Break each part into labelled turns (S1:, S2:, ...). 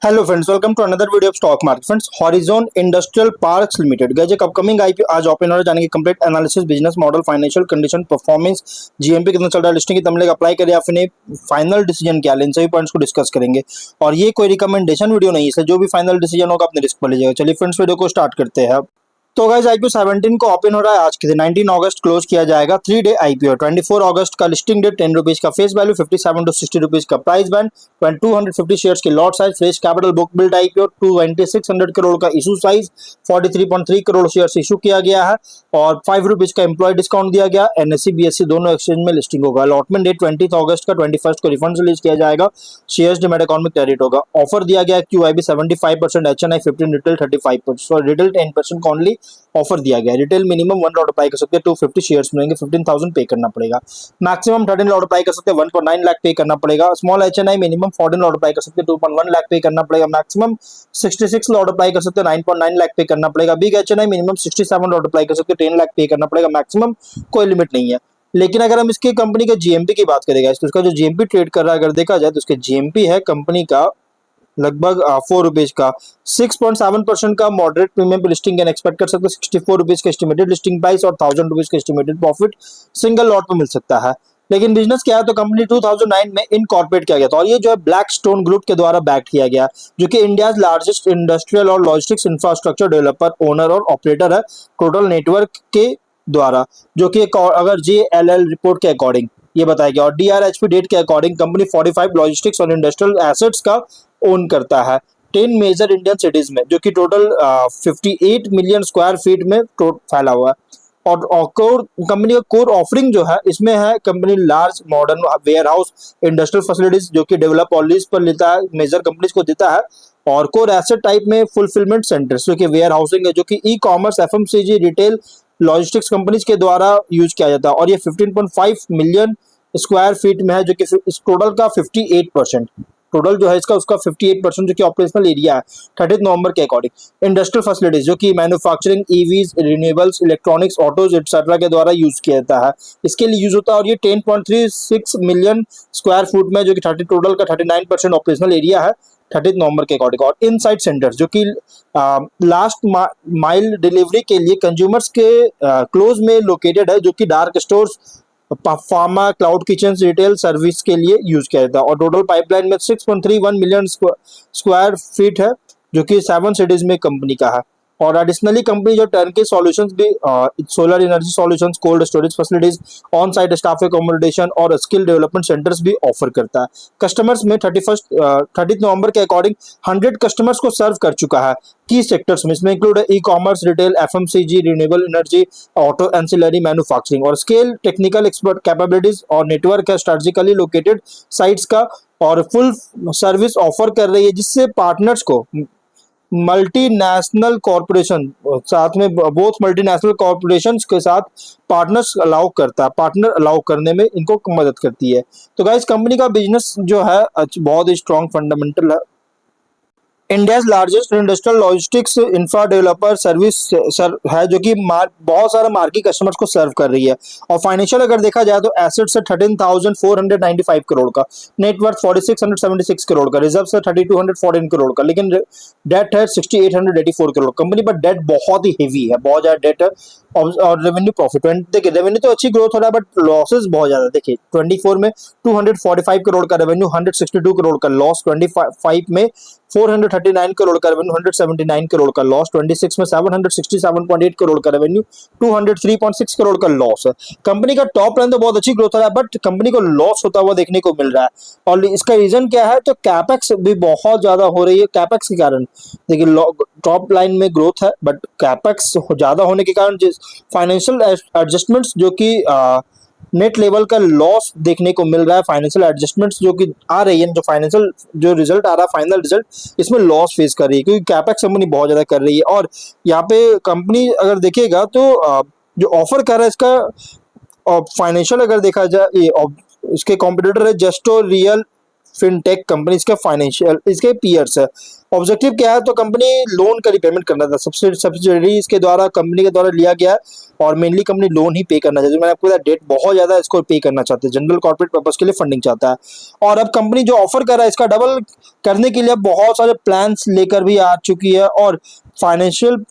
S1: Hello friends, welcome to another video of stock market. Friends, Horizon Industrial Parks Limited गैज एक upcoming IPO आज open हो रहा है। जानेंगे complete analysis, business model, financial condition, performance, GMP कितना चल रहा है, लिस्टिंग की तमले अप्लाई करें या फिर नहीं, फाइनल डिसीजन क्या लें, इन सभी पॉइंट्स को डिस्कस करेंगे। और ये कोई रिकमेंडेशन वीडियो नहीं है, इसलिए जो भी फाइनल डिसीजन होगा अपने रिस्क पर लीजिएगा। चलिए फ्रेंड्स, वीडियो को स्टार्ट करते हैं। तो गाइस, आईपीओ 17 को ओपन हो रहा है आज के दिन 19 अगस्त क्लोज किया जाएगा। 3 डे आईपीओ 24 अगस्त का लिस्टिंग डेट, 10 रुपीज का फेस वैल्यू, 57 to 60 रुपीज का प्राइस बैंड, 250 शेयर्स की lot size, fresh capital, book build IPO 22600 crore का issue size, 43.3 crore shares issue किया गया है और 5 रुपीज का एम्प्लॉय डिस्काउंट दिया गया। एनएससी बीएससी दोनों एक्सचेंज में लिस्टिंग होगा। अलॉटमेंट डेट 20 अगस्त का, 21 को रिफंड रिलीज किया जाएगा। शेयर्स डिमेट अकाउंट में क्रेडिट होगा। ऑफर दिया गया क्यूआईबी 75%, एचएनआई 15, रिटेल 35%, सो रिटेल 10% का ओनली ऑफर दिया गया। रिटेल मिनिमम 1 लॉट अप्लाई कर सकते हैं, 250 शेयर्स मिलेंगे, 15,000 पे करना पड़ेगा। मैक्सिमम 13 लॉट अप्लाई कर सकते हैं, 1.9 लाख पे करना पड़ेगा। Small HNI minimum 14 lot apply कर सकते हैं, 2.1 लाख पे करना पड़ेगा। मैक्सिमम 66 लॉट अप्लाई कर सकते हैं, 9.9 लाख पे करना पड़ेगा। Big HNI minimum 67 lot apply कर सकते हैं, 10 लाख पे करना पड़ेगा। मैक्सिमम कोई लिमिट नहीं है। लेकिन अगर हम इसकी कंपनी के जीएमपी की बात करेंगे तो उसका जो जीएमपी ट्रेड कर रहा है, अगर देखा जाए तो उसके जीएमपी है कंपनी का लगभग 4 रुपीज का। 6.7% का मॉडरेट प्रीमियम पे लिस्टिंग कैन एक्सपेक्ट कर सकते हैं। 64 रुपीज का एस्टिमेटेड लिस्टिंग प्राइस और 1000 रुपीज का एस्टिमेटेड प्रॉफिट सिंगल लॉट में मिल सकता है। लेकिन बिजनेस क्या है, तो कंपनी 2009 में इनकॉर्पोरेट किया गया था और ये जो है ब्लैक स्टोन ग्रुप के द्वारा बैक किया गया, जो कि इंडिया लार्जेस्ट इंडस्ट्रियल और लॉजिस्टिक्स इंफ्रास्ट्रक्चर डेवलपर, ओनर और ऑपरेटर है टोटल नेटवर्क के द्वारा, जो कि अगर JLL रिपोर्ट के अकॉर्डिंग ये बताया गया। और DRHP डेट के अकॉर्डिंग कंपनी 45 लॉजिस्टिक्स और इंडस्ट्रियल एसेट्स का ओन करता है 10 मेजर इंडियन सिटीज में, जो कि टोटल 58 मिलियन स्क्वायर फीट में फैला हुआ है। और कोर कंपनी का कोर ऑफरिंग जो है इसमें है, company large modern warehouse industrial facilities जो कि डेवलप ऑलरीज पर लेता है, मेजर कंपनीज को देता है। और कोर एसेट टाइप में फुलफिलमेंट सेंटर्स जो कि वेयर हाउसिंग है, जो कि e commerce, FMCG, retail, logistics companies के द्वारा यूज किया जाता है। और ये 15.5 मिलियन स्क्वायर फीट में है, जो कि इस टोटल का 58%, टोटल जो है इसका उसका 58% जो कि ऑपरेशनल एरिया है 30 नवंबर के अकॉर्डिंग। इंडस्ट्रियल फैसिलिटीज जो कि manufacturing, EVs, renewables, electronics, autos etcetera के द्वारा यूज किया जाता है, इसके लिए यूज होता है। और ये 10.36 मिलियन स्क्वायर फुट में, जो कि 30 टोटल का 39% ऑपरेशनल एरिया है 30 नवंबर के अकॉर्डिंग। और इनसाइड सेंटर्स जो कि लास्ट माइल डिलीवरी के लिए कंज्यूमर्स के क्लोज में लोकेटेड है, जो कि dark stores, pharma, cloud kitchen, retail service के लिए यूज किया जाता है। और टोटल पाइपलाइन में 6.31 मिलियन स्क्वायर फीट है, जो कि 7 सिटीज में कंपनी का है। और एडिशनली कंपनी जो टर्न के सॉल्यूशंस भी, solar energy solutions, cold storage facilities, on site staff accommodation और स्किल डेवलपमेंट सेंटर्स भी ऑफर करता है। कस्टमर्स में 30 नवंबर के अकॉर्डिंग 100 कस्टमर्स को सर्व कर चुका है की सेक्टर्स में। इसमें इंक्लूड है e commerce, retail, FMCG, renewable energy, auto, ancillary, manufacturing. और स्केल, टेक्निकल एक्सपर्ट कैपेबिलिटीज और नेटवर्क है स्ट्रेटेजिकली लोकेटेड साइट्स का, और फुल सर्विस ऑफर कर रही है, जिससे पार्टनर्स को मल्टीनेशनल कॉरपोरेशन साथ में, बोथ मल्टीनेशनल कॉरपोरेशन के साथ पार्टनर्स अलाउ करता है, पार्टनर अलाउ करने में इनको मदद करती है। तो गाइस, कंपनी का बिजनेस जो है बहुत ही स्ट्रॉन्ग फंडामेंटल है। India largest industrial logistics infra developer service है, जो कि बहुत सारे मार्की कस्टमर्स को सर्व कर रही है। और फाइनेंशियल अगर देखा जाए तो एसेट्स है 13,495 करोड़ का, नेटवर्थ 4676 करोड़ का, रिजर्व है 3214 करोड़ का, लेकिन डेट है 6884 करोड़। कंपनी पर डेट बहुत ही हेवी है, बहुत ज्यादा डेट है। और रेवेन्यू प्रॉफिट, देखिए रेवेन्यू तो अच्छी ग्रोथ हो रहा है, बट लॉसेस बहुत ज्यादा। देखिए 24 में 245 करोड़ का रेवेन्यू, 162 करोड़ का लॉस। 25 में 439 करोड़ का रेवेन्यू, 179 करोड़ का लॉस। 26 में 767.8 करोड़ का रेवेन्यू, 203.6 करोड़ का लॉस है। कंपनी का टॉप लाइन तो बहुत अच्छी ग्रोथ हो रहा है, बट कंपनी को लॉस होता हुआ देखने को मिल रहा है। और इसका रीजन क्या है, तो कैपेक्स भी बहुत ज्यादा हो रही है। कैपेक्स के कारण देखिए टॉप लाइन में ग्रोथ है, बट कैपेक्स ज्यादा होने के कारण फाइनेंशियल एडजस्टमेंट्स जो कि नेट लेवल का लॉस देखने को मिल रहा है। फाइनेंशियल एडजस्टमेंट्स जो कि आ रही है, जो फाइनेंशियल जो रिजल्ट आ रहा है, फाइनल रिजल्ट, इसमें लॉस फेस कर रही है, क्योंकि कैपेक्स कंपनी बहुत ज्यादा कर रही है। और यहाँ पे कंपनी अगर देखिएगा तो जो ऑफर कर रहा है इसका फाइनेंशियल अगर देखा जाए, ये इसके कॉम्पिटिटर है जस्टो रियल फिनटेक कंपनी इसके फाइनेंशियल इसके पीयर्स है। ऑब्जेक्टिव क्या है, तो कंपनी लोन का रिपेमेंट करना था, सब्सिडरी इसके द्वारा कंपनी के द्वारा लिया गया और मेनली कंपनी लोन ही पे करना चाहती है। मैंने आपको बताया डेट बहुत ज्यादा है, इसको पे करना चाहते हैं, जनरल कॉर्पोरेट पर्पस के लिए फंडिंग चाहता है। और अब कंपनी जो ऑफर कर रहा है इसका डबल करने के लिए बहुत सारे प्लान्स लेकर भी आ चुकी है। और फाइनेंशियल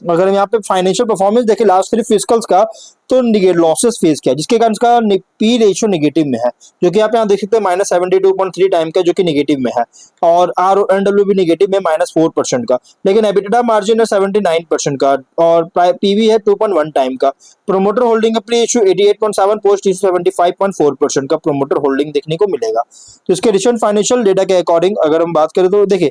S1: अगर हम यहाँ पे फाइनेंशियल परफॉर्मेंस देखें लास्ट 3 फिजिकल्स का, तो लॉसेस फेस किया, जिसके कारण इसका पी रेशियो नेगेटिव में है, जो कि आप यहाँ देख सकते हैं -72.3 टाइम का, जो कि नेगेटिव में है। और RONW भी नेगेटिव में -4% का, लेकिन एबिटा मार्जिन है 79% का और पीवी है 2.1 टाइम का। Promoter holding pre issue 88.7 post issue 75.4% का प्रोमोटर होल्डिंग देखने को मिलेगा। तो इसके रिसेंट फाइनेंशियल डेटा के अकॉर्डिंग अगर हम बात करें तो देखिए,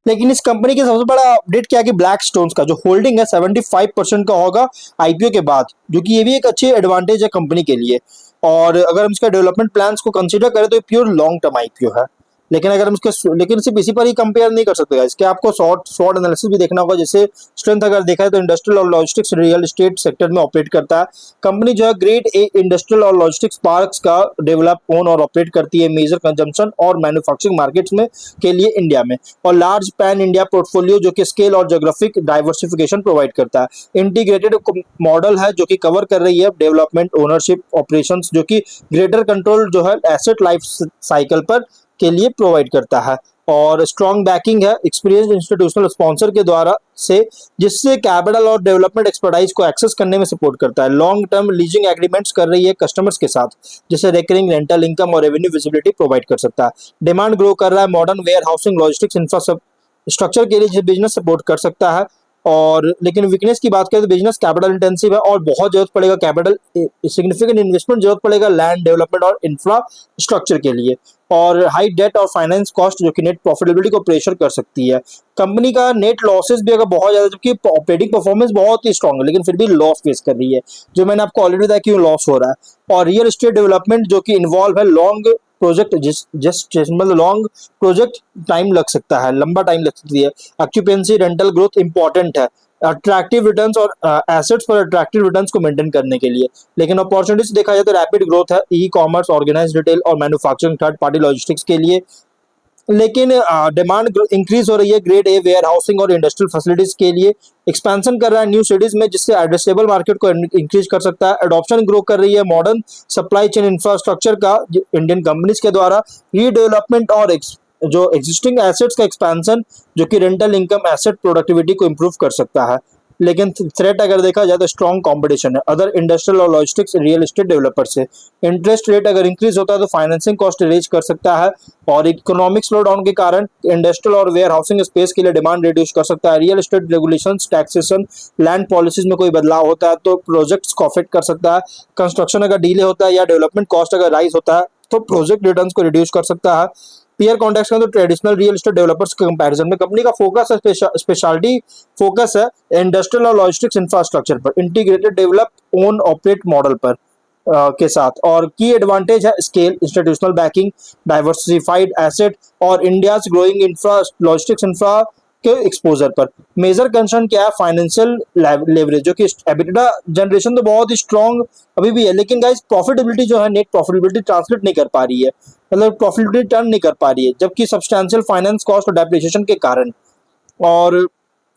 S1: लेकिन इस कंपनी के सबसे बड़ा अपडेट क्या है कि ब्लैक स्टोन्स का जो होल्डिंग है 75% का होगा आईपीओ के बाद, जो कि ये भी एक अच्छी एडवांटेज है कंपनी के लिए। और अगर हम इसका डेवलपमेंट प्लान्स को कंसीडर करें तो ये प्योर लॉन्ग टर्म आईपीओ है। लेकिन सिर्फ इसी पर ही कंपेयर नहीं कर सकते, इसके आपको शॉर्ट एनालिसिस भी देखना होगा। जैसे स्ट्रेंथ अगर देखा है तो इंडस्ट्रियल और लॉजिस्टिक्स रियल एस्टेट सेक्टर में ऑपरेट करता है। कंपनी जो है ग्रेड ए इंडस्ट्रियल और लॉजिस्टिक्स पार्क्स का डेवलप ओन और ऑपरेट करती है मेजर कंजम्पशन और मैन्युफैक्चरिंग मार्केट्स में के लिए इंडिया में, और लार्ज पैन इंडिया पोर्टफोलियो जो कि स्केल और जोग्राफिक डाइवर्सिफिकेशन प्रोवाइड करता है। इंटीग्रेटेड मॉडल है जो कि कवर कर रही है डेवलपमेंट, ओनरशिप, ऑपरेशंस, जो कि ग्रेटर कंट्रोल जो है एसेट लाइफ साइकिल पर के लिए प्रोवाइड करता है। और स्ट्रॉन्ग बैकिंग है एक्सपीरियंस इंस्टीट्यूशनल स्पॉन्सर के द्वारा से, जिससे कैपिटल और डेवलपमेंट एक्सपर्टाइज को एक्सेस करने में सपोर्ट करता है। लॉन्ग टर्म लीजिंग एग्रीमेंट्स कर रही है कस्टमर्स के साथ, जिससे रेकरिंग रेंटल इनकम और रेवेन्यू विजिबिलिटी प्रोवाइड कर सकता है। डिमांड ग्रो कर रहा है modern warehousing logistics infrastructure के लिए, बिजनेस सपोर्ट कर सकता है। और लेकिन वीकनेस की बात करें तो बिजनेस कैपिटल इंटेंसिव है और बहुत जरूरत पड़ेगा कैपिटल, सिग्निफिकेंट इन्वेस्टमेंट जरूरत पड़ेगा लैंड डेवलपमेंट और इंफ्रास्ट्रक्चर के लिए। और हाई डेट और फाइनेंस कॉस्ट जो कि नेट प्रॉफिटेबिलिटी को प्रेशर कर सकती है। कंपनी का नेट लॉसेस भी अगर बहुत ज्यादा, जबकि ऑपरेटिंग परफॉर्मेंस बहुत ही स्ट्रांग है, लेकिन फिर भी लॉस फेस कर रही है, जो मैंने आपको ऑलरेडी बताया क्यों लॉस हो रहा है। और रियल एस्टेट डेवलपमेंट जो कि इन्वॉल्व है लॉन्ग प्रोजेक्ट, मतलब लॉन्ग प्रोजेक्ट टाइम लग सकता है, लंबा टाइम लग सकती है। ऑक्यूपेंसी रेंटल ग्रोथ इंपॉर्टेंट है अट्रैक्टिव रिटर्न्स और एसेट्स पर अट्रैक्टिव रिटर्न्स को मेंटेन करने के लिए। लेकिन अपॉर्चुनिटीज देखा जाए तो रैपिड ग्रोथ है ई कॉमर्स, ऑर्गेनाइज रिटेल और मैन्युफैक्चरिंग, थर्ड पार्टी लॉजिस्टिक्स के लिए। लेकिन डिमांड इंक्रीज हो रही है ग्रेड ए वेयर हाउसिंग और इंडस्ट्रियल फैसिलिटीज के लिए। एक्सपेंशन कर रहा है न्यू सिटीज में, जिससे एड्रेसेबल मार्केट को इंक्रीज कर सकता है। एडॉप्शन ग्रो कर रही है मॉडर्न सप्लाई चेन इंफ्रास्ट्रक्चर का इंडियन कंपनीज के द्वारा। रीडेवलपमेंट और जो एग्जिस्टिंग एसेट्स का एक्सपेंशन, जो कि रेंटल इनकम एसेट प्रोडक्टिविटी को इंप्रूव कर सकता है। लेकिन थ्रेट अगर देखा जाए तो स्ट्रॉन्ग कंपटीशन है अदर इंडस्ट्रियल और लॉजिस्टिक्स रियल एस्टेट डेवलपर से। इंटरेस्ट रेट अगर इंक्रीज होता है तो फाइनेंसिंग कॉस्ट रेज कर सकता है, और इकोनॉमिक स्लो डाउन के कारण इंडस्ट्रियल और वेयर हाउसिंग स्पेस के लिए डिमांड रिड्यूस कर सकता है। Real estate regulations, taxation, land policies में कोई बदलाव होता है तो प्रोजेक्ट्स को अफेक्ट कर सकता है। कंस्ट्रक्शन अगर डिले होता है या डेवलपमेंट कॉस्ट अगर राइज होता है तो प्रोजेक्ट रिटर्न्स को रिड्यूस कर सकता है। पीयर कॉन्टेक्स्ट में तो ट्रेडिशनल रियल एस्टेट डेवलपर्स के कंपैरिजन में कंपनी का फोकस है, स्पेशलिटी फोकस है इंडस्ट्रियल और लॉजिस्टिक्स इंफ्रास्ट्रक्चर पर, integrated develop own operate model पर के साथ। और की एडवांटेज है scale, institutional backing, diversified asset और India's growing infra logistics infra के एक्सपोजर पर। मेजर कंसर्न क्या है, फाइनेंशियल लेवरेज, जो कि एबिटा जनरेशन तो बहुत ही स्ट्रॉन्ग अभी भी है, लेकिन गाइस प्रॉफिटेबिलिटी जो है नेट प्रॉफिटेबिलिटी ट्रांसलेट नहीं कर पा रही है, मतलब प्रॉफिटेबिलिटी टर्न नहीं कर पा रही है, जबकि सब्सटैंशियल फाइनेंस कॉस्ट और डेप्रिसिएशन के कारण, और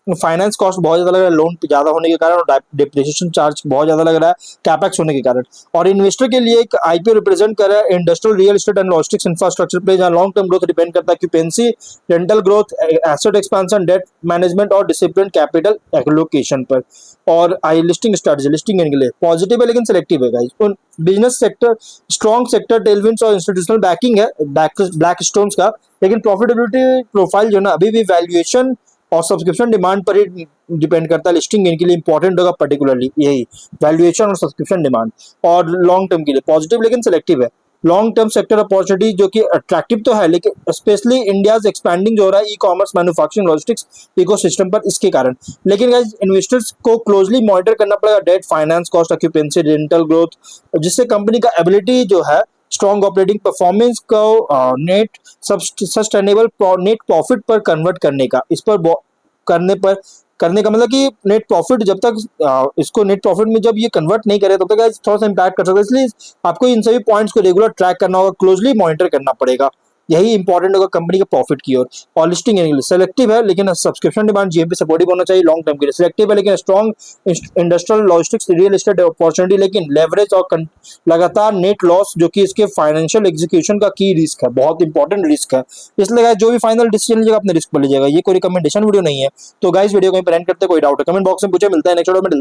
S1: फाइनेंस कॉस्ट बहुत ज्यादा लग रहा है लोन ज्यादा होने के कारण, और डिप्रिसिएशन चार्ज बहुत ज्यादा लग रहा है कैपेक्स होने के कारण। और इन्वेस्टर के लिए एक आईपीओ रिप्रेजेंट कर रहा है industrial real estate and logistics infrastructure पे, जहां लॉन्ग टर्म ग्रोथ डिपेंड करता है occupancy, rental growth, asset expansion, debt management और डिसिप्लिन कैपिटल एलोकेशन पर। और आई लिस्टिंग स्ट्रेटजी, लिस्टिंग के लिए पॉजिटिव है लेकिन सिलेक्टिव है गाइस। उन business sector strong sector tailwinds और इंस्टीट्यूशनल बैकिंग है ब्लैक स्टोन्स का, लेकिन प्रॉफिटेबिलिटी प्रोफाइल जो ना अभी भी वैल्यूएशन और सब्सक्रिप्शन डिमांड पर ही डिपेंड करता है। लिस्टिंग इनके लिए इंपॉर्टेंट होगा, पर्टिकुलरली यही वैल्यूएशन और सब्सक्रिप्शन डिमांड। और लॉन्ग टर्म के लिए पॉजिटिव लेकिन सिलेक्टिव है। लॉन्ग टर्म सेक्टर अपॉर्चुनिटी जो कि अट्रैक्टिव तो है, लेकिन स्पेशली इंडियाज एक्सपैंडिंग जो हो रहा है e-commerce, manufacturing, logistics ecosystem पर, इसके कारण। लेकिन गाइस इन्वेस्टर्स को क्लोजली मॉनिटर करना पड़ेगा debt, finance cost, occupancy, rental growth, जिससे कंपनी का एबिलिटी जो है स्ट्रॉन्ग ऑपरेटिंग परफॉर्मेंस को नेट सस्टेनेबल नेट प्रॉफिट पर कन्वर्ट करने का, इस पर करने पर करने का मतलब कि नेट प्रॉफिट जब तक इसको नेट प्रॉफिट में जब ये कन्वर्ट नहीं करे तब तक guys थोड़ा सा इम्पैक्ट कर सकता है। इसलिए आपको इन सभी पॉइंट्स को रेगुलर ट्रैक करना होगा, क्लोजली मॉनिटर करना पड़ेगा। यही इंपॉर्टेंट होगा कंपनी के प्रॉफिट की ओर। और लिस्टिंग सेलेक्टिव है लेकिन सब्सक्रिप्शन डिमांड जीएमपी सपोर्टिव होना चाहिए लॉन्ग टर्म के लिए। सिलेक्टिव है लेकिन strong industrial logistics real estate opportunity, लेकिन लेवरेज और लगातार नेट लॉस जो कि इसके फाइनेंशियल एग्जीक्यूशन का की रिस्क है, बहुत इंपॉर्टेंट रिस्क है। इसलिए guys, जो भी फाइनल डिसीजन लीजिएगा अपने रिस्क पर लीजिएगा, ये कोई रिकमेंडेशन वीडियो नहीं है। तो गाइस वीडियो कहीं पर एंड करते, कोई डाउट है कमेंट बॉक्स में पूछे। मिलता है नेक्स्ट वीडियो में।